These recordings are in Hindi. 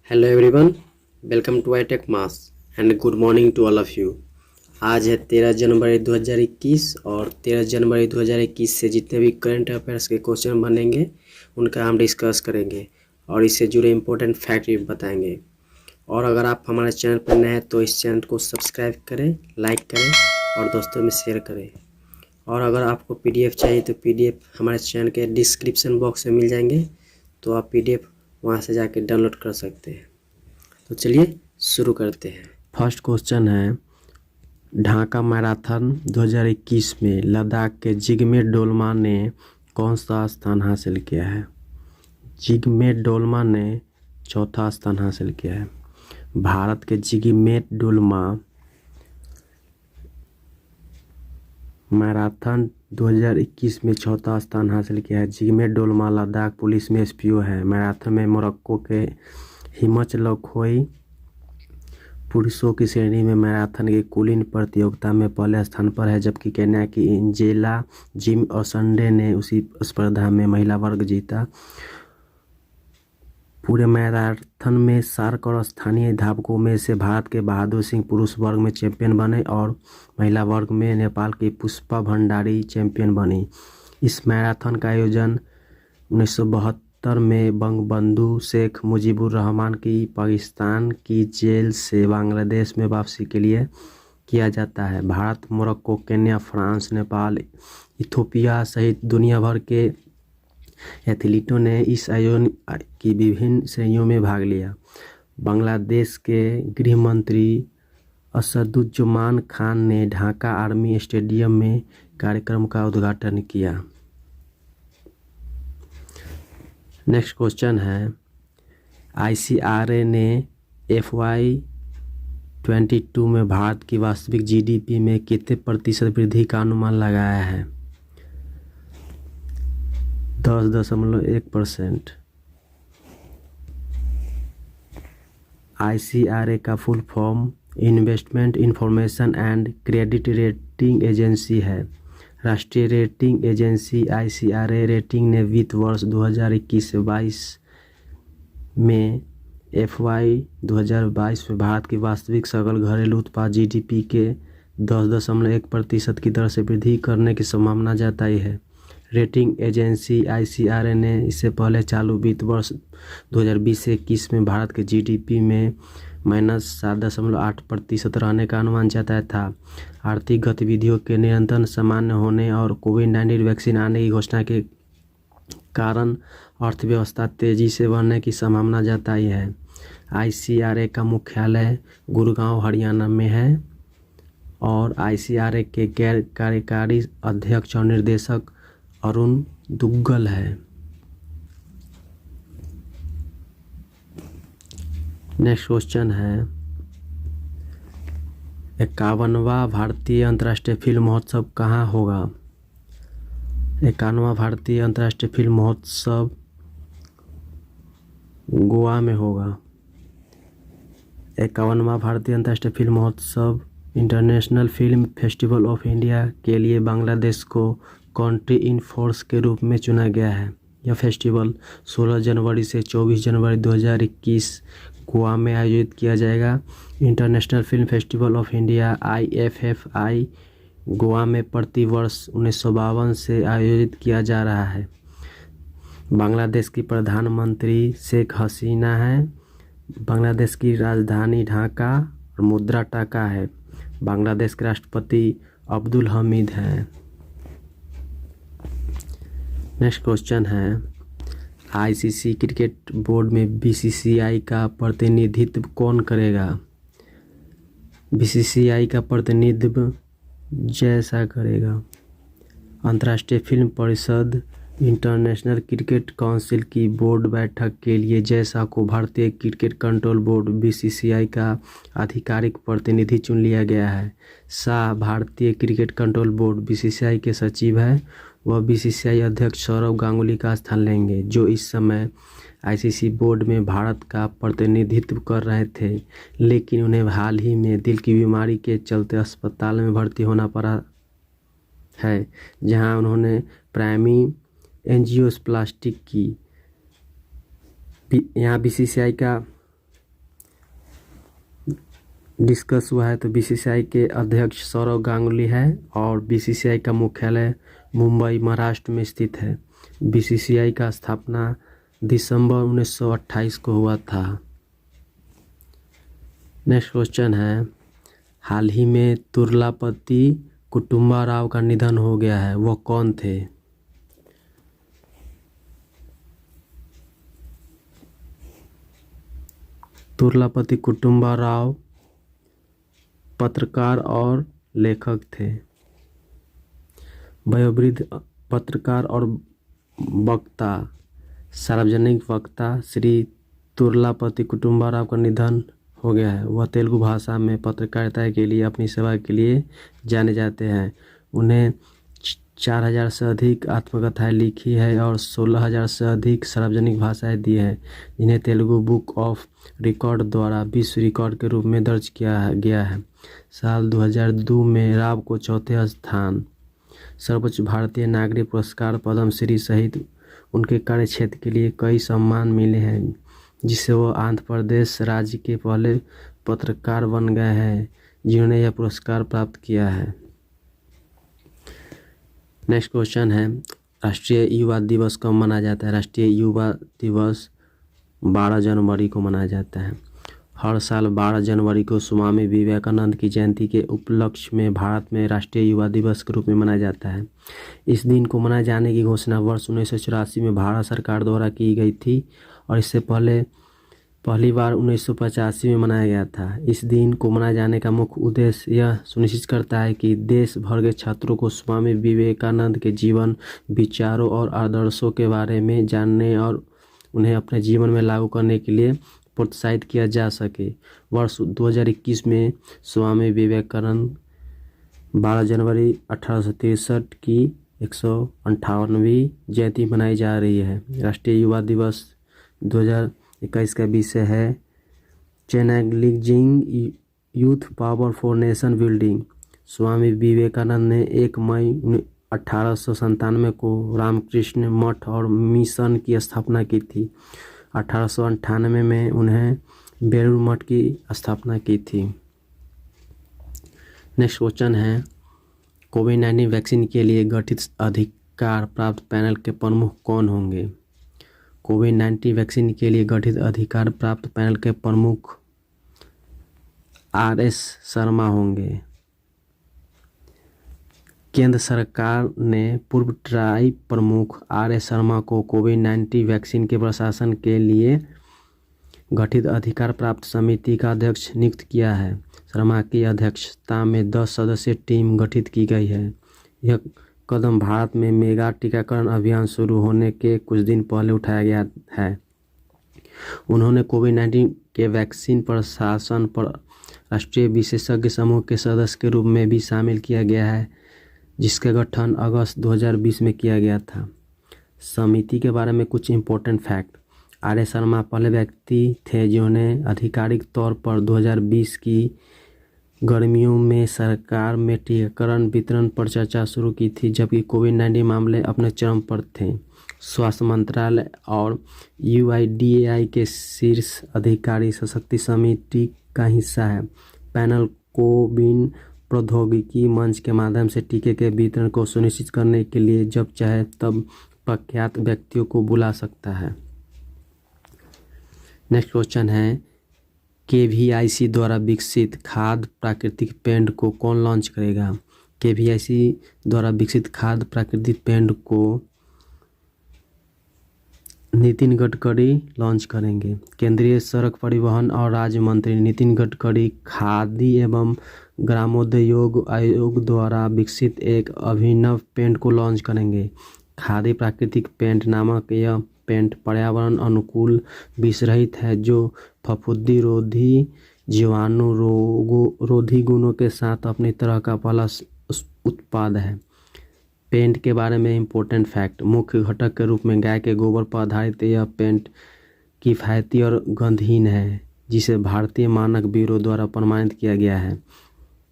Hello everyone, welcome to iTech Mass and good morning to all of you. आज है 13 जनवरी 2021 और 13 जनवरी 2021 से जितने भी करंट अफेयर्स के क्वेश्चन बनेंगे उनका हम डिस्कस करेंगे और इससे जुड़े इम्पोर्टेंट फैक्ट भी बताएंगे। और अगर आप हमारे चैनल पर नए हैं तो इस चैनल को सब्सक्राइब करें, लाइक करें और दोस्तों में शेयर करें। और अगर आपको PDF चाहिए तो PDF हमारे चैनल के डिस्क्रिप्शन बॉक्स में मिल जाएंगे, तो आप PDF वहाँ से जाके डाउनलोड कर सकते हैं। तो चलिए शुरू करते हैं। फर्स्ट क्वेश्चन है, ढाका मैराथन 2021 में लद्दाख के जिगमे डोलमा ने कौन सा स्थान हासिल किया है? जिगमे डोलमा ने चौथा स्थान हासिल किया है। भारत के जिगमे डोलमा मैराथन 2021 में चौथा स्थान हासिल किया है। जिगमे डोलमा लद्दाख पुलिस में SPO है। मैराथन में मोरक्को के हिमच लखोई पुरुषों की श्रेणी में मैराथन की कुलीन प्रतियोगिता में पहले स्थान पर है, जबकि केन्या की एंजेला जिम ओसंडे ने उसी स्पर्धा में महिला वर्ग जीता। पूरे मैराथन में 4 करोड़ स्थानीय धावकों में से भारत के बहादुर सिंह पुरुष वर्ग में चैंपियन बने और महिला वर्ग में नेपाल की पुष्पा भंडारी चैंपियन बनी। इस मैराथन का आयोजन 1972 में बंगबंधु शेख मुजीबुर रहमान की पाकिस्तान की जेल से बांग्लादेश में वापसी के लिए किया जाता है। Bharat, Morocco, Kenya, France, Nepal, Ethiopia सहित दुनिया भर के एथलीटों ने इस आयोजन की विभिन्न श्रेणियों में भाग लिया। बांग्लादेश के गृह मंत्री असदुज्जमान खान ने ढाका आर्मी स्टेडियम में कार्यक्रम का उद्घाटन किया। नेक्स्ट क्वेश्चन है, ICRA ने FY22 में भारत की वास्तविक GDP में कितने प्रतिशत वृद्धि का अनुमान लगाया है? 10.1%। ICRA का full form investment information and credit rating agency है। राष्ट्रीय रेटिंग एजेंसी ICRA रेटिंग ने वित्त वर्ष 2021-22 में FY 2022 में भारत की वास्तविक सकल घरेलू उत्पाद GDP के 10.1% की दर से वृद्धि करने की संभावना जताई है। रेटिंग एजेंसी ICRA ने इससे पहले चालू वित्त वर्ष 2020-21 में भारत के GDP में -7.8% रहने का अनुमान जताया था। आर्थिक गतिविधियों के निरंतर सामान्य होने और कोविड-19 वैक्सीन आने की घोषणा के कारण अर्थव्यवस्था तेजी से बढ़ने की संभावना जताई है। ICRA का मुख्यालय गुड़गांव, हरियाणा में है और ICRA के गैर कार्यकारी अध्यक्ष और निर्देशक अरुण दुग्गल है। नेक्स्ट क्वेश्चन है, 51वां भारतीय अंतर्राष्ट्रीय फिल्म महोत्सव कहाँ होगा? 51वां भारतीय अंतर्राष्ट्रीय फिल्म महोत्सव गोवा में होगा। 51वां भारतीय अंतर्राष्ट्रीय फिल्म महोत्सव international film festival of India के लिए बांग्लादेश को कंट्री इन फोर्स के रूप में चुना गया है। यह फेस्टिवल 16 जनवरी से 24 जनवरी 2021 गोवा में आयोजित किया जाएगा। International film festival of India IFFI Goa में प्रति वर्ष 1952 से आयोजित किया जा रहा है। बांग्लादेश की प्रधानमंत्री शेख हसीना है। बांग्लादेश की राजधानी ढाका और मुद्रा टाका है। बांग्लादेश के राष्ट्रपति अब्दुल हमीद हैं। नेक्स्ट क्वेश्चन है, ICC क्रिकेट बोर्ड में BCCI का प्रतिनिधित्व कौन करेगा? BCCI का प्रतिनिधित्व जैसा करेगा। अंतर्राष्ट्रीय फिल्म परिषद इंटरनेशनल क्रिकेट काउंसिल की बोर्ड बैठक के लिए जैसा को भारतीय क्रिकेट कंट्रोल बोर्ड BCCI का आधिकारिक प्रतिनिधि चुन लिया गया है। शाह भारतीय क्रिकेट कंट्रोल बोर्ड BCCI के सचिव है। वह BCCI अध्यक्ष सौरव गांगुली का स्थान लेंगे, जो इस समय ICC बोर्ड में भारत का प्रतिनिधित्व कर रहे थे, लेकिन उन्हें हाल ही में दिल की बीमारी के चलते अस्पताल में भर्ती होना पड़ा है, जहां उन्होंने प्राइमरी एंजियोप्लास्टी की। यहाँ BCCI का डिस्कस हुआ है तो बीसीसीआई के अध्यक्ष सौरव गांगुली है और बीसीसीआई का मुख्यालय मुंबई महाराष्ट्र में स्थित है। बीसीसीआई का स्थापना दिसंबर 1928 को हुआ था। नेक्स्ट क्वेश्चन है, हाल ही में तुर्लापति कुटुंबा राव का निधन हो गया है, वो कौन थे? तुर्लापति कुटुंबा राव पत्रकार और लेखक थे। वयोवृद्ध पत्रकार और वक्ता, सार्वजनिक वक्ता श्री तुर्लापति कुटुंबा राव का निधन हो गया है। वह तेलुगु भाषा में पत्रकारिता के लिए अपनी सेवा के लिए जाने जाते हैं। उन्हें 4000 से अधिक आत्मकथाएं लिखी है और 16000 से अधिक सार्वजनिक भाषाएं दी है, जिन्हें तेलुगु बुक ऑफ रिकॉर्ड द्वारा विश्व रिकॉर्ड के रूप में दर्ज किया गया है। साल 2002 में राव को चौथे स्थान सर्वोच्च भारतीय नागरिक पुरस्कार पद्मश्री सहित उनके कार्य क्षेत्र के लिए कई सम्मान मिले हैं, जिससे वो आंध्र प्रदेश राज्य के पहले पत्रकार बन गए हैं जिन्होंने यह पुरस्कार प्राप्त किया है। नेक्स्ट क्वेश्चन है, राष्ट्रीय युवा दिवस कब मनाया जाता है? राष्ट्रीय युवा दिवस 12 जनवरी को मनाया जाता है। हर साल 12 जनवरी को स्वामी विवेकानंद की जयंती के उपलक्ष्य में भारत में राष्ट्रीय युवा दिवस के रूप में मनाया जाता है। इस दिन को मनाए जाने की घोषणा वर्ष 1984 में भारत सरकार द्वारा की गई थी और इससे पहली बार 1985 में मनाया गया था। इस दिन को मनाए जाने का मुख्य उद्देश्य यह सुनिश्चित करता है कि देश भर के छात्रों को स्वामी विवेकानंद के जीवन, विचारों और आदर्शों के बारे में जानने और उन्हें अपने जीवन में लागू करने के लिए प्रोत्साहित किया जा सके। वर्ष 2021 में स्वामी विवेकानंद 12 जनवरी 1863 की 158वीं जयंती मनाई जा रही है। राष्ट्रीय युवा दिवस 2021 का विषय है channeling youth power for nation building. Swami Vivekananda ने 1 मई 1897 को रामकृष्ण मठ और मिशन की स्थापना की थी। 1898 में उन्हें बेलूर मठ की स्थापना की थी। नेक्स्ट क्वेश्चन है, कोविड-19 वैक्सीन के लिए गठित अधिकार प्राप्त पैनल के प्रमुख कौन होंगे? कोविड-19 वैक्सीन के लिए गठित अधिकार प्राप्त पैनल के प्रमुख RS शर्मा होंगे। केंद्र सरकार ने पूर्व ट्राई प्रमुख RS शर्मा को कोविड-19 वैक्सीन के प्रशासन के लिए गठित अधिकार प्राप्त समिति का अध्यक्ष नियुक्त किया है। शर्मा की अध्यक्षता में 10 सदस्यीय टीम गठित की गई है। यह कदम भारत में मेगा टीकाकरण अभियान शुरू होने के कुछ दिन पहले उठाया गया है। उन्होंने कोविड-19 के वैक्सीन प्रशासन पर राष्ट्रीय विशेषज्ञ समूह के सदस्य के रूप में भी शामिल किया गया है, जिसका गठन अगस्त 2020 में किया गया था। समिति के बारे में कुछ इम्पोर्टेंट फैक्ट। RS शर्मा पहले व्यक्ति थे जिन्होंने आधिकारिक तौर पर 2020 की गर्मियों में सरकार में टीकाकरण वितरण पर चर्चा शुरू की थी, जबकि कोविड-19 मामले अपने चरम पर थे। स्वास्थ्य मंत्रालय और UIDAI के शीर्ष अधिकारी सशक्ति समिति का हिस्सा है। पैनल कोविन प्रौद्योगिकी मंच के माध्यम से टीके के वितरण को सुनिश्चित करने के लिए जब चाहे तब प्रख्यात व्यक्तियों को बुला सकता है। नेक्स्ट क्वेश्चन है, KVIC द्वारा विकसित खाद्य प्राकृतिक पेंट को कौन लॉन्च करेगा? KVIC द्वारा विकसित खाद्य प्राकृतिक पेंट को नितिन गडकरी लॉन्च करेंगे। केंद्रीय सड़क परिवहन और राज्य मंत्री नितिन गडकरी खादी एवं ग्रामोद्योग आयोग द्वारा विकसित एक अभिनव पेंट को लॉन्च करेंगे। खादी प्राकृतिक पेंट नामक यह पेंट पर्यावरण अनुकूल विषरहित है, जो फफूंदी रोधी, जीवाणु रोधी गुणों के साथ अपनी तरह का पहला उत्पाद है। पेंट के बारे में इम्पोर्टेंट फैक्ट। मुख्य घटक के रूप में गाय के गोबर पर आधारित यह पेंट किफ़ायती और गंधहीन है, जिसे भारतीय मानक ब्यूरो द्वारा प्रमाणित किया गया है।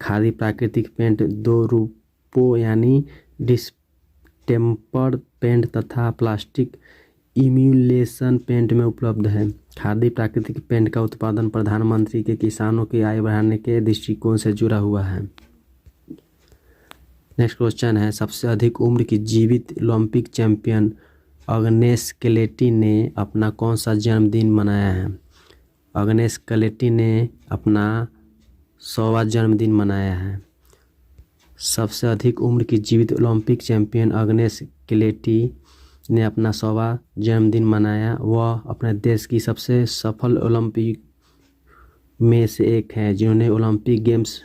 खादी प्राकृतिक पेंट 2 रूपों यानी डिस्टेम्पर्ड पेंट तथा प्लास्टिक इम्यूलेशन पेंट में उपलब्ध है। खादी प्राकृतिक पेंट का उत्पादन प्रधानमंत्री के किसानों की आय बढ़ाने के दृष्टिकोण से जुड़ा हुआ है। नेक्स्ट क्वेश्चन है, सबसे अधिक उम्र की जीवित ओलंपिक चैंपियन अग्नेस क्लेटी ने अपना कौन सा जन्मदिन मनाया है? अग्नेस क्लेटी ने अपना 100वां जन्मदिन मनाया है। सबसे अधिक उम्र की जीवित ओलंपिक चैंपियन अग्नेस क्लेटी ने अपना 100वां जन्मदिन मनाया। वह अपने देश की सबसे सफल ओलंपिक में से एक है जिन्होंने ओलंपिक गेम्स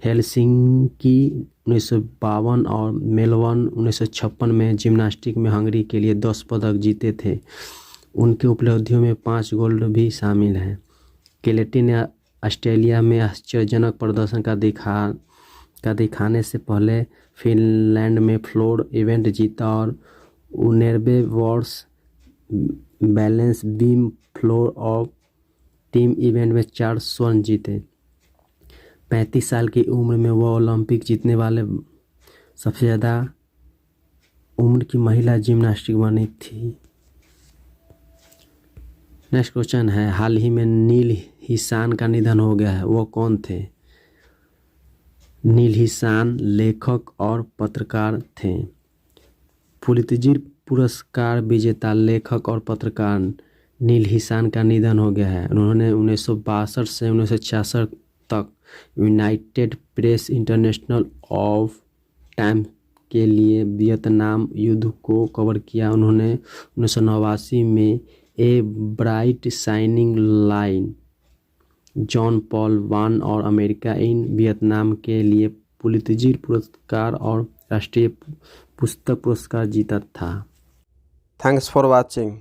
हेलसिंकी 1952 और मेलबर्न 1956 में जिम्नास्टिक में हंगरी के लिए 10 पदक जीते थे। उनकी उपलब्धियों में 5 गोल्ड भी शामिल हैं। क्लेटी ने ऑस्ट्रेलिया में आश्चर्यजनक प्रदर्शन का दिखाने से पहले फिनलैंड में फ्लोर इवेंट जीता और 19वें वर्ष बैलेंस बीम फ्लोर और टीम इवेंट में 4 स्वर्ण जीते। 35 साल की उम्र में वह ओलंपिक जीतने वाले सबसे ज़्यादा उम्र की महिला जिम्नास्टिक बनी थी। नेक्स्ट क्वेश्चन है, हाल ही में नील हिसान का निधन हो गया है, वो कौन थे? नील हिसान लेखक और पत्रकार थे। पुलित्जर पुरस्कार विजेता लेखक और पत्रकार नील हिसान का निधन हो गया है। उन्होंने 1962 से 1966 तक United press international of time के लिए वियतनाम युद्ध को कवर किया। उन्होंने 1989 में a bright shining line, John Paul Vann और अमेरिका इन वियतनाम के लिए पुलित्जर पुरस्कार और राष्ट्रीय पुस्तक पुरस्कार जीता था। Thanks for watching.